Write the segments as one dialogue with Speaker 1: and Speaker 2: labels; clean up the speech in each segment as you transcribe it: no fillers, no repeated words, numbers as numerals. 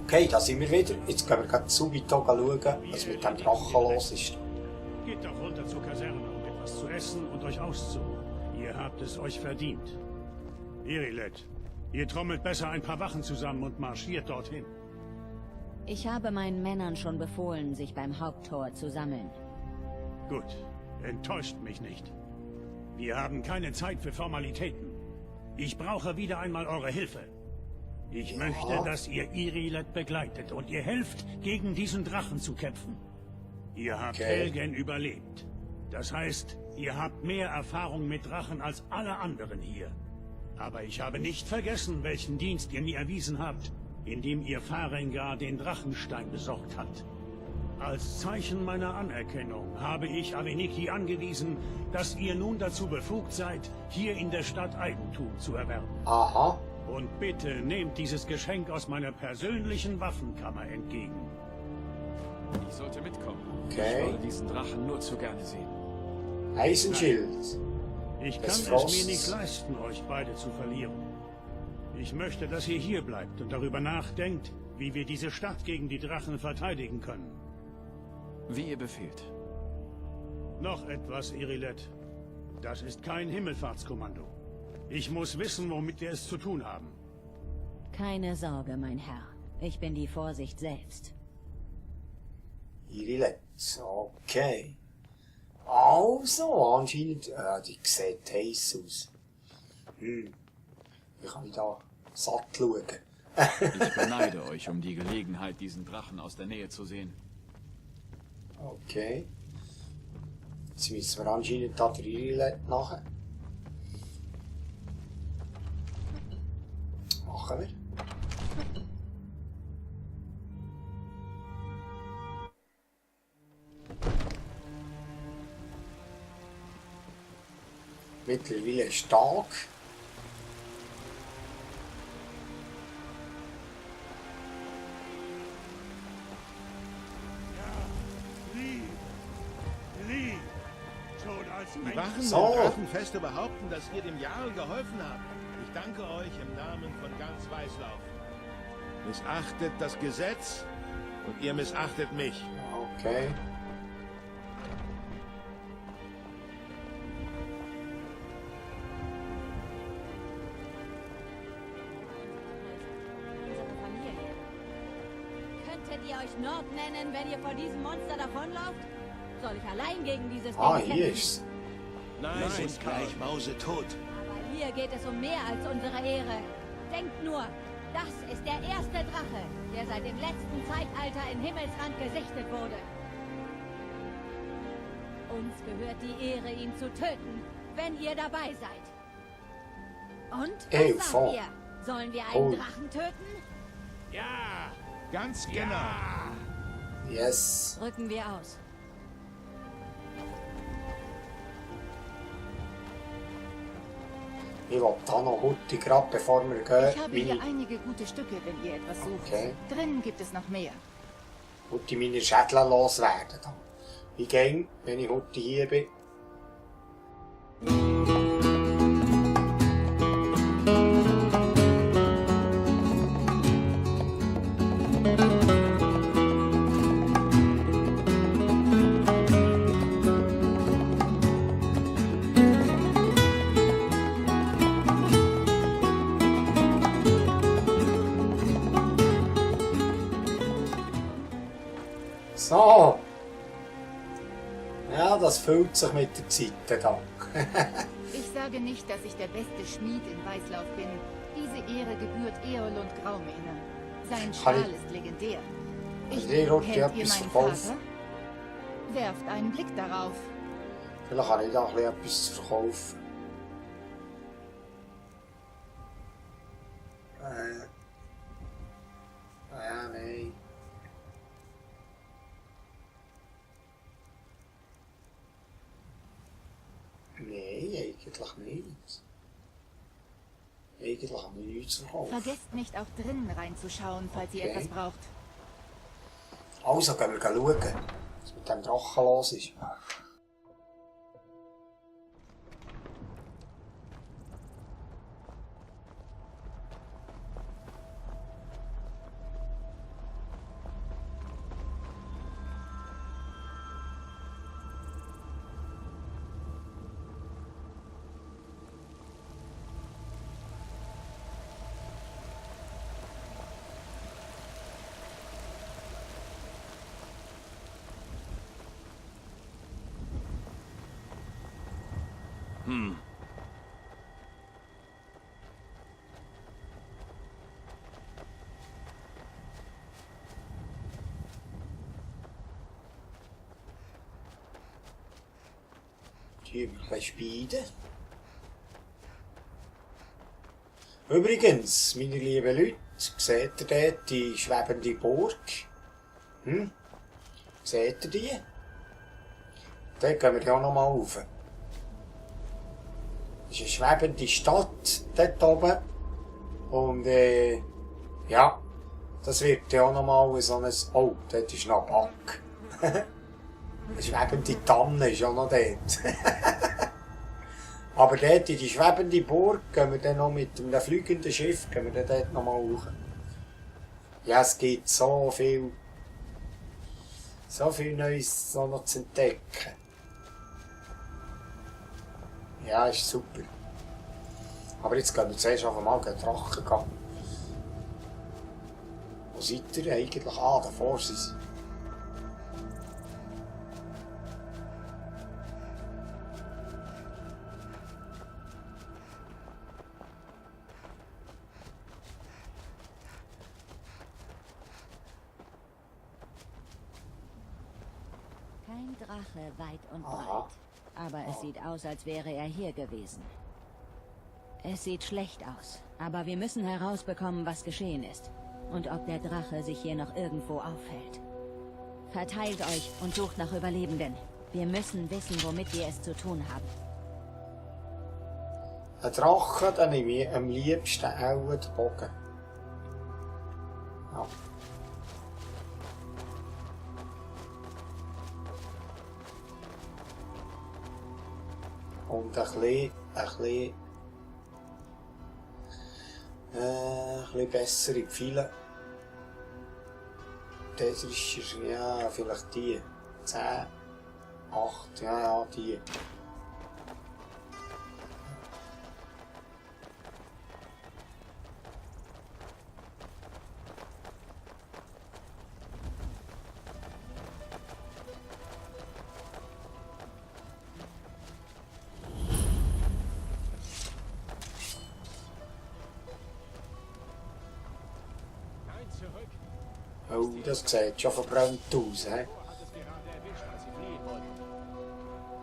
Speaker 1: Okay, da sind wir wieder. Jetzt gehen wir gerade subito schauen, was mit dem Drachen los ist.
Speaker 2: Geht doch runter zur Kaserne, um etwas zu essen und euch auszuruhen. Ihr habt es euch verdient. Irilet, ihr trommelt besser ein paar Wachen zusammen und marschiert dorthin.
Speaker 3: Ich habe meinen Männern schon befohlen, sich beim Haupttor zu sammeln.
Speaker 2: Gut, enttäuscht mich nicht. Wir haben keine Zeit für Formalitäten. Ich brauche wieder einmal eure Hilfe. Ich möchte, dass ihr Irilet begleitet und ihr helft, gegen diesen Drachen zu kämpfen. Ihr habt Helgen überlebt. Das heißt, ihr habt mehr Erfahrung mit Drachen als alle anderen hier. Aber ich habe nicht vergessen, welchen Dienst ihr mir erwiesen habt, indem ihr Farengar den Drachenstein besorgt habt. Als Zeichen meiner Anerkennung habe ich Aveniki angewiesen, dass ihr nun dazu befugt seid, hier in der Stadt Eigentum zu erwerben.
Speaker 1: Aha.
Speaker 2: Und bitte nehmt dieses Geschenk aus meiner persönlichen Waffenkammer entgegen.
Speaker 4: Ich sollte mitkommen.
Speaker 1: Okay.
Speaker 4: Ich würde diesen Drachen nur zu gerne sehen.
Speaker 1: Eisenschild.
Speaker 2: Ich kann
Speaker 1: Des
Speaker 2: es
Speaker 1: Frosts.
Speaker 2: mir nicht leisten, euch beide zu verlieren. Ich möchte, dass ihr hier bleibt und darüber nachdenkt, wie wir diese Stadt gegen die Drachen verteidigen können.
Speaker 4: Wie ihr befehlt.
Speaker 2: Noch etwas, Irilet. Das ist kein Himmelfahrtskommando. Ich muss wissen, womit wir es zu tun haben.
Speaker 3: Keine Sorge, mein Herr. Ich bin die Vorsicht selbst.
Speaker 1: Irilet. Okay. Also, anscheinend... die sieht heiß aus. Wie kann ich da satt schauen?
Speaker 4: Ich beneide euch um die Gelegenheit, diesen Drachen aus der Nähe zu sehen.
Speaker 1: Okay. Jetzt müssen wir anscheinend da der Irilet nachher. Machen wir. Mittlerweile stark.
Speaker 5: Die Wachen
Speaker 1: So.
Speaker 5: der Drachenfeste behaupten, dass ihr dem Jarl geholfen habt. Ich danke euch im Namen von ganz Weißlauf. Missachtet das Gesetz und ihr missachtet mich.
Speaker 1: Okay.
Speaker 3: Unsere Familie. Könntet ihr euch Nord nennen, wenn ihr vor diesem Monster davonlauft? Soll ich allein gegen dieses Ding
Speaker 1: Ah,
Speaker 3: kämpfen?
Speaker 1: hier ist's.
Speaker 5: Nein, sind gleich mausetot.
Speaker 3: Aber hier geht es um mehr als unsere Ehre. Denkt nur, das ist der erste Drache, der seit dem letzten Zeitalter in Himmelsrand gesichtet wurde. Uns gehört die Ehre, ihn zu töten, wenn ihr dabei seid. Und
Speaker 1: Ey,
Speaker 3: was
Speaker 1: voll.
Speaker 3: sagt ihr? Sollen wir einen
Speaker 1: Oh.
Speaker 3: Drachen töten?
Speaker 2: Ja!
Speaker 5: Ganz genau.
Speaker 1: Yes.
Speaker 3: Rücken wir aus.
Speaker 1: Ich will da noch heute, gerade bevor wir gehen,
Speaker 6: Ich habe hier einige gute Stücke, wenn ihr etwas sucht.
Speaker 1: Okay.
Speaker 6: Drinnen gibt es noch mehr.
Speaker 1: heute meine Schädel loswerden. Da. Wie ging, wenn ich heute hier bin? So. Ja, das füllt sich mit der Zeit da.
Speaker 6: Ich sage nicht, dass ich der beste Schmied in Weißlauf bin. Diese Ehre gebührt Eolund Graumänner. Sein Stahl ist legendär.
Speaker 1: Kann ich dir
Speaker 6: Kennt ihr
Speaker 1: etwas
Speaker 6: meinen
Speaker 1: verkaufen?
Speaker 6: Vater? Werft einen Blick darauf.
Speaker 1: Vielleicht habe ich da ein bisschen etwas zu verkaufen. Ja, nein. Nein, eigentlich nicht. Eigentlich haben wir nichts zu verkaufen.
Speaker 6: Vergesst nicht, auch drinnen reinzuschauen, falls ihr
Speaker 1: Okay.
Speaker 6: etwas braucht.
Speaker 1: Also gehen wir schauen, was mit dem Drachen los ist. Hier ein Speiden. Übrigens, meine lieben Leute, seht ihr dort die schwebende Burg? Seht ihr die? Dort gehen wir ja noch mal rauf. Das ist eine schwebende Stadt dort oben. Und ja, das wird ja auch noch mal so ein... Oh, dort ist noch ein Back. Eine schwebende Tanne ist ja noch dort. Aber dort in die schwebende Burg gehen wir dann noch mit einem fliegenden Schiff gehen wir dann dort noch mal hoch. Ja, es gibt so viel Neues noch zu entdecken. Ja, ist super. Aber jetzt gehen wir zuerst auf einmal den Drachen gehen. Wo seid ihr eigentlich? Ah, davor sind sie.
Speaker 3: Kein Drache weit und
Speaker 1: Aha.
Speaker 3: breit. Aber es sieht aus, als wäre er hier gewesen. Es sieht schlecht aus, aber wir müssen herausbekommen, was geschehen ist. Und ob der Drache sich hier noch irgendwo aufhält. Verteilt euch und sucht nach Überlebenden. Wir müssen wissen, womit wir es zu tun haben.
Speaker 1: Ein Drache, dann nehme ich am liebsten auch den Bogen. Ja. Und ein bisschen bessere Pfeile. Das ist, ja, vielleicht die. 10, 8, ja, die. Oh, das sieht schon verbrannt aus, hä?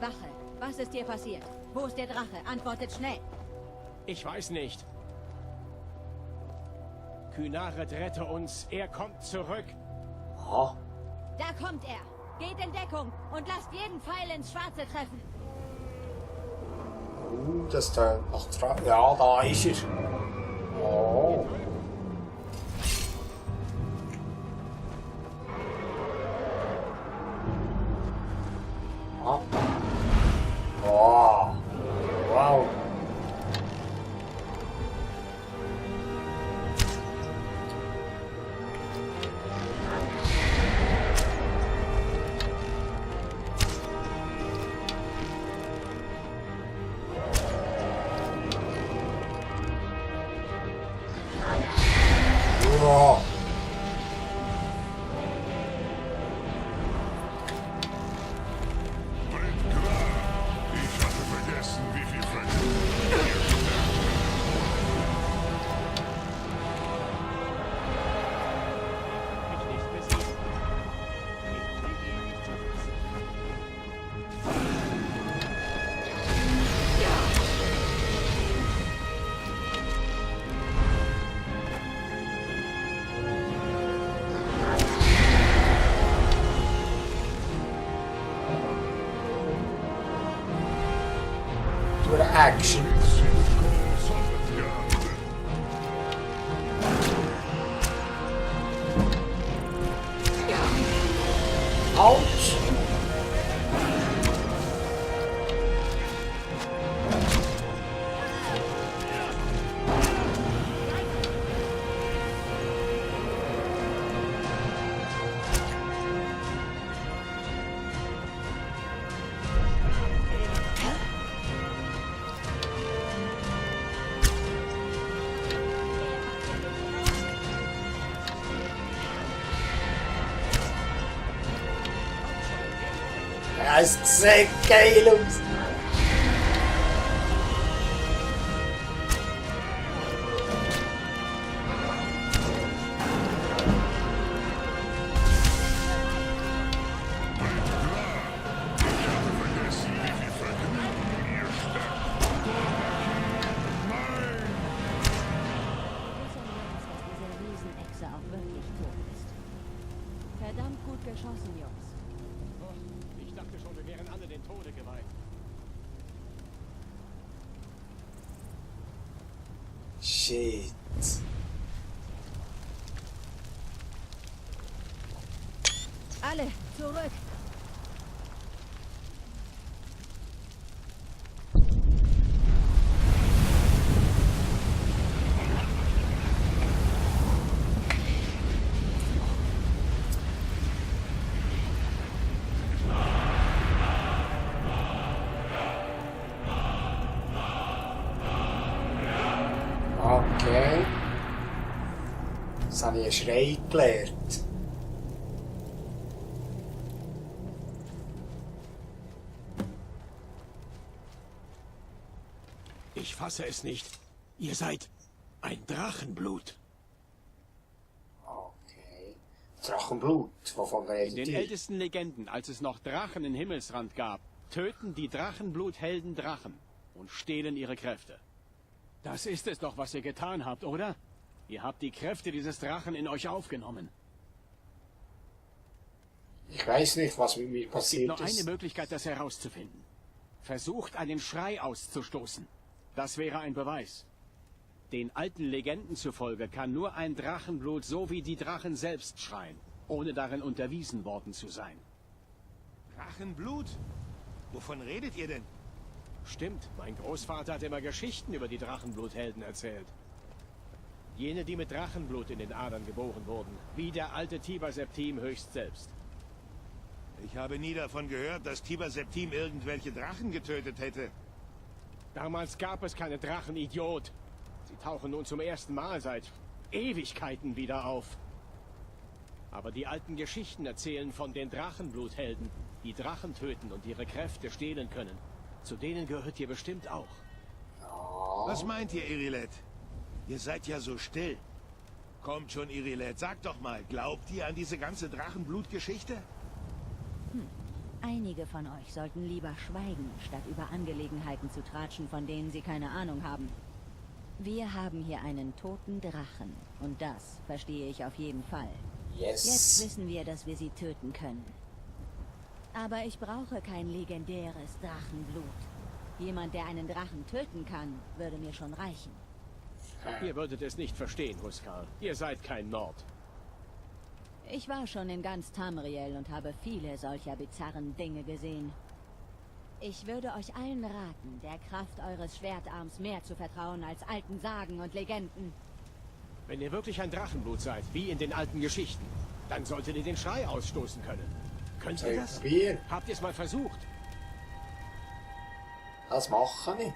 Speaker 3: Wache, was ist dir passiert? Wo ist der Drache? Antwortet schnell.
Speaker 7: Ich weiß nicht. Kynaret, rette uns. Er kommt zurück.
Speaker 1: Aha.
Speaker 3: Da kommt er. Geht in Deckung und lasst jeden Pfeil ins Schwarze treffen.
Speaker 1: Das tönt nach Drache. Ja, da ist er. Oh. Ah. Oh. Wow. Wow.
Speaker 8: Ich hatte vergessen, wie viel Vergnügen.
Speaker 7: Ich nicht besiegen. Ich kriege ihn nicht zu fassen.
Speaker 1: Door de action. Ouch. Ja, es sieht geil aus. Shit.
Speaker 3: Alle, zurück!
Speaker 1: Okay. Jetzt habe ich einen Schrei gelernt.
Speaker 5: Ich fasse es nicht. Ihr seid ein Drachenblut.
Speaker 1: Okay. Drachenblut, wovon
Speaker 7: In
Speaker 1: redet
Speaker 7: den
Speaker 1: ihr?
Speaker 7: ältesten Legenden, als es noch Drachen in Himmelsrand gab, töten die Drachenbluthelden Drachen und stehlen ihre Kräfte. Das ist es doch, was ihr getan habt, oder? Ihr habt die Kräfte dieses Drachen in euch aufgenommen.
Speaker 1: Ich weiß nicht, was mit mir
Speaker 7: Es gibt
Speaker 1: passiert
Speaker 7: nur eine
Speaker 1: ist.
Speaker 7: Möglichkeit, das herauszufinden. Versucht, einen Schrei auszustoßen. Das wäre ein Beweis. Den alten Legenden zufolge kann nur ein Drachenblut so wie die Drachen selbst schreien, ohne darin unterwiesen worden zu sein.
Speaker 5: Drachenblut? Wovon redet ihr denn?
Speaker 7: Stimmt, mein Großvater hat immer Geschichten über die Drachenbluthelden erzählt. Jene, die mit Drachenblut in den Adern geboren wurden, wie der alte Tiber Septim höchst selbst.
Speaker 5: Ich habe nie davon gehört, dass Tiber Septim irgendwelche Drachen getötet hätte.
Speaker 7: Damals gab es keine Drachen, Idiot. Sie tauchen nun zum ersten Mal seit Ewigkeiten wieder auf. Aber die alten Geschichten erzählen von den Drachenbluthelden, die Drachen töten und ihre Kräfte stehlen können. Zu denen gehört ihr bestimmt auch.
Speaker 5: Was meint ihr, Irilet? Ihr seid ja so still. Kommt schon, Irilet, sagt doch mal, glaubt ihr an diese ganze Drachenblutgeschichte?
Speaker 3: Einige von euch sollten lieber schweigen, statt über Angelegenheiten zu tratschen, von denen sie keine Ahnung haben. Wir haben hier einen toten Drachen. Und das verstehe ich auf jeden Fall. Jetzt
Speaker 1: Yes.
Speaker 3: wissen wir, dass wir sie töten können. Aber ich brauche kein legendäres Drachenblut. Jemand, der einen Drachen töten kann, würde mir schon reichen.
Speaker 7: Ihr würdet es nicht verstehen, Huskar. Ihr seid kein Nord.
Speaker 3: Ich war schon in ganz Tamriel und habe viele solcher bizarren Dinge gesehen. Ich würde euch allen raten, der Kraft eures Schwertarms mehr zu vertrauen als alten Sagen und Legenden.
Speaker 7: Wenn ihr wirklich ein Drachenblut seid, wie in den alten Geschichten, dann solltet ihr den Schrei ausstoßen können. Könnt ihr das?
Speaker 1: Bier.
Speaker 7: Habt ihr es mal versucht?
Speaker 1: Das mache ich.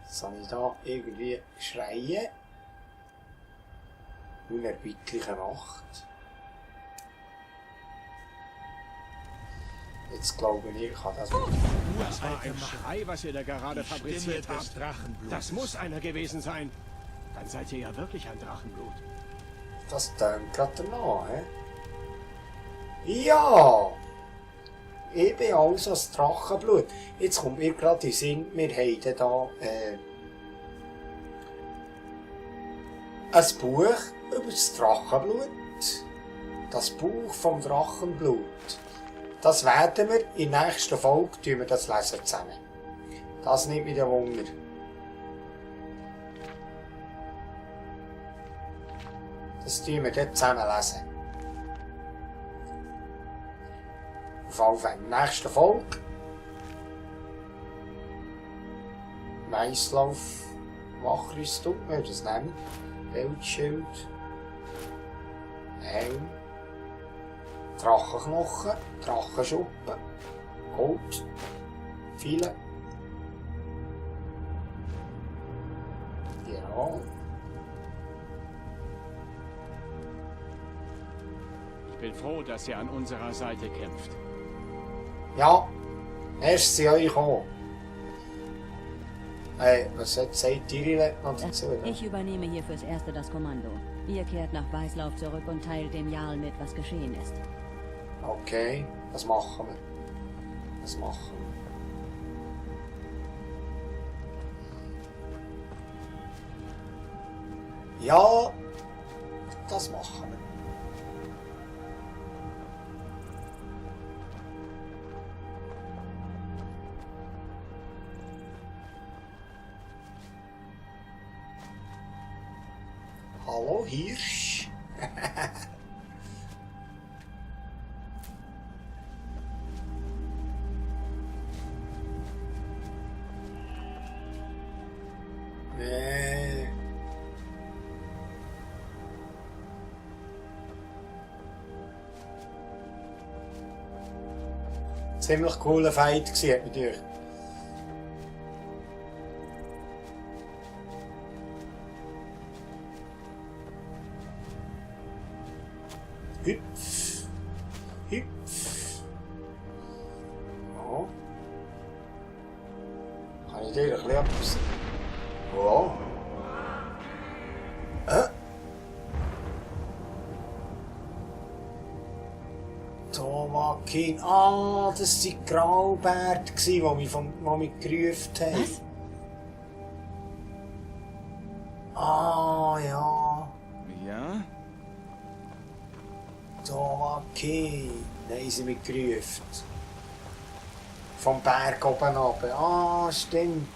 Speaker 1: Soll ich da irgendwie schreien? Unerbittliche Macht. Jetzt glaube ich, ich kann das nicht.
Speaker 7: Das war ein Schrei, was ihr da gerade fabriziert
Speaker 5: Stimme des
Speaker 7: habt.
Speaker 5: Drachenblutes.
Speaker 7: Das muss einer gewesen sein. Dann seid ihr ja wirklich ein Drachenblut.
Speaker 1: Das tönt gerade danach, hä? Ja! Ich bin also das Drachenblut. Jetzt kommt mir gerade in den Sinn, wir haben da ein Buch über das Drachenblut. Das Buch vom Drachenblut. Das werden wir in der nächsten Folge wir das lesen zusammen. Das nimmt mich Wunder. Das tun wir dort zusammen lesen. Auf jeden Fall in der nächsten Folge. Weißlauf, Wachrüstung, wie wir das nennen. Weltschild. Helm. Drachenknochen, Drachenschuppen. Gold. Viele. Ja.
Speaker 7: Ich bin froh, dass ihr an unserer Seite kämpft.
Speaker 1: Ja, erst sie euch auch. Was sagt Irilet noch dazu?
Speaker 3: Ich übernehme hier fürs Erste das Kommando. Ihr kehrt nach Weißlauf zurück und teilt dem Jarl mit, was geschehen ist.
Speaker 1: Okay, das machen wir. Das machen wir. Ja, das machen wir. Hallo, Hirsch. Nee. Ziemlich cooler Fight gewesen, hat mich gedacht. Hüpf. Hüpf. Ja. Kann ich dir ein bisschen etwas... Oh. Tomakin. Ah, das waren die Graubärte, die mich gerufen haben.
Speaker 3: Was?
Speaker 1: Ah, ja.
Speaker 5: Ja?
Speaker 1: Tomakin. Nein, sie mich gerufen. Vom Berg oben runter. Ah, stimmt.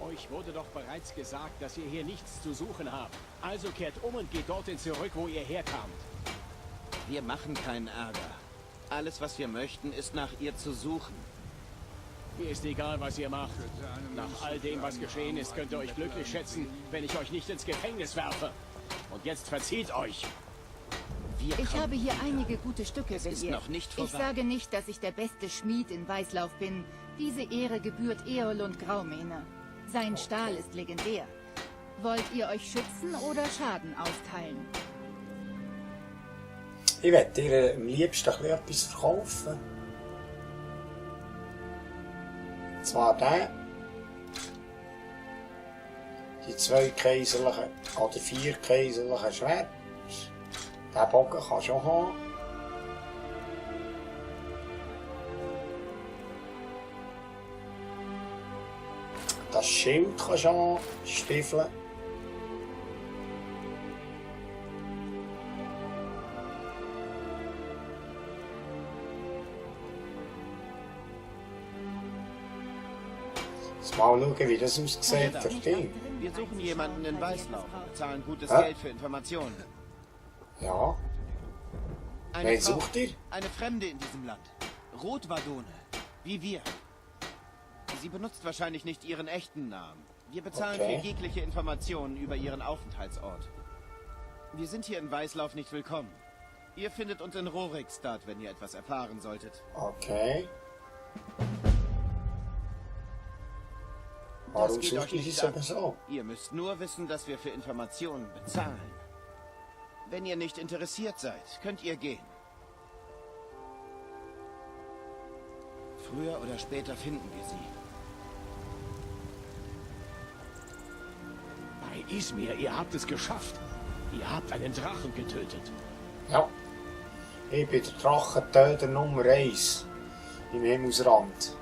Speaker 7: Euch wurde doch bereits gesagt, dass ihr hier nichts zu suchen habt. Also kehrt um und geht dorthin zurück, wo ihr herkamt.
Speaker 9: Wir machen keinen Ärger. Alles, was wir möchten, ist nach ihr zu suchen.
Speaker 7: Mir ist egal, was ihr macht. Nach all dem, was geschehen ist, könnt ihr euch glücklich schätzen, wenn ich euch nicht ins Gefängnis werfe. Und jetzt verzieht euch.
Speaker 6: Ich habe hier einige gute Stücke, wenn
Speaker 9: Ist
Speaker 6: ihr...
Speaker 9: noch nicht
Speaker 6: Ich
Speaker 9: vorbei.
Speaker 6: sage nicht, dass ich der beste Schmied in Weißlauf bin. Diese Ehre gebührt Eolund Graumähne. Sein Stahl ist legendär. Wollt ihr euch schützen oder Schaden austeilen?
Speaker 1: Ich werde dir am liebsten ein bisschen etwas verkaufen. Und zwar den. Die 2 kaiserlichen oder 4 kaiserlichen Schwerter. Den Bogen kannst du schon haben. Das Schild kannst du haben. Stiefel. Jetzt mal schauen, wie das aussieht für dich.
Speaker 9: Wir suchen jemanden in Weißlauf und bezahlen gutes
Speaker 1: Hä?
Speaker 9: Geld für Informationen.
Speaker 1: Ja.
Speaker 9: Eine
Speaker 1: Wen
Speaker 9: Frau,
Speaker 1: sucht ihr?
Speaker 9: eine Fremde in diesem Land. Rotwadone. Wie wir. Sie benutzt wahrscheinlich nicht ihren echten Namen. Wir bezahlen
Speaker 1: Okay.
Speaker 9: für jegliche Informationen über ihren Aufenthaltsort. Wir sind hier in Weißlauf nicht willkommen. Ihr findet uns in Rorikstadt, wenn ihr etwas erfahren solltet.
Speaker 1: Okay.
Speaker 9: Das
Speaker 1: Warum
Speaker 9: geht
Speaker 1: sucht
Speaker 9: euch
Speaker 1: ihr
Speaker 9: nicht
Speaker 1: das
Speaker 9: an.
Speaker 1: aber so?
Speaker 9: Ihr müsst nur wissen, dass wir für Informationen bezahlen. Wenn ihr nicht interessiert seid, könnt ihr gehen. Früher oder später finden wir sie.
Speaker 7: Bei Izmir, ihr habt es geschafft. Ihr habt einen Drachen getötet.
Speaker 1: Ja. Ich bin der Drachentöter Nummer 1 im Himmelsrand.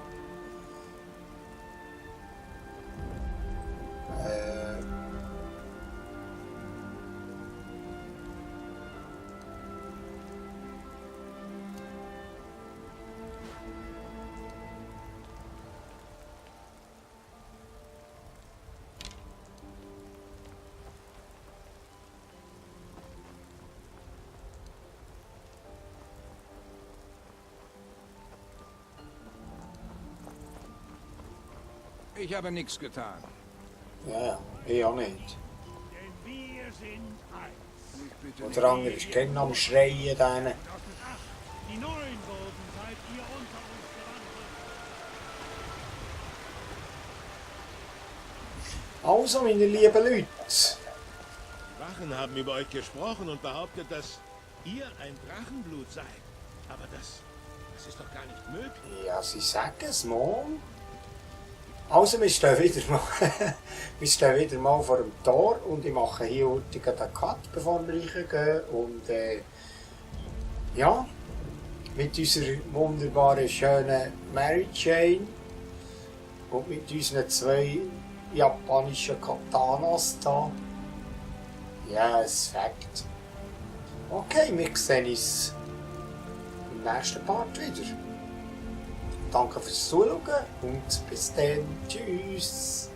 Speaker 10: Ich habe nichts getan.
Speaker 1: Ja, ich auch nicht.
Speaker 2: Denn wir sind eins.
Speaker 1: Und der andere ist gerne am Schreien. Dann.
Speaker 2: Genossen 8. Die neuen Burgen seid ihr unter uns gewandelt.
Speaker 1: Also, meine lieben Leute.
Speaker 5: Die Wachen haben über euch gesprochen und behauptet, dass ihr ein Drachenblut seid. Aber das ist doch gar nicht möglich.
Speaker 1: Ja, sie sagen es mal. Also, wir stehen wieder mal vor dem Tor und ich mache hier heute den Cut, bevor wir reingehen. Und Ja, mit unserer wunderbaren, schönen Mary Jane und mit unseren 2 japanischen Katanas da. Yes, Fact. Okay, wir sehen uns im nächsten Part wieder. Danke fürs Zuschauen und bis dann. Tschüss.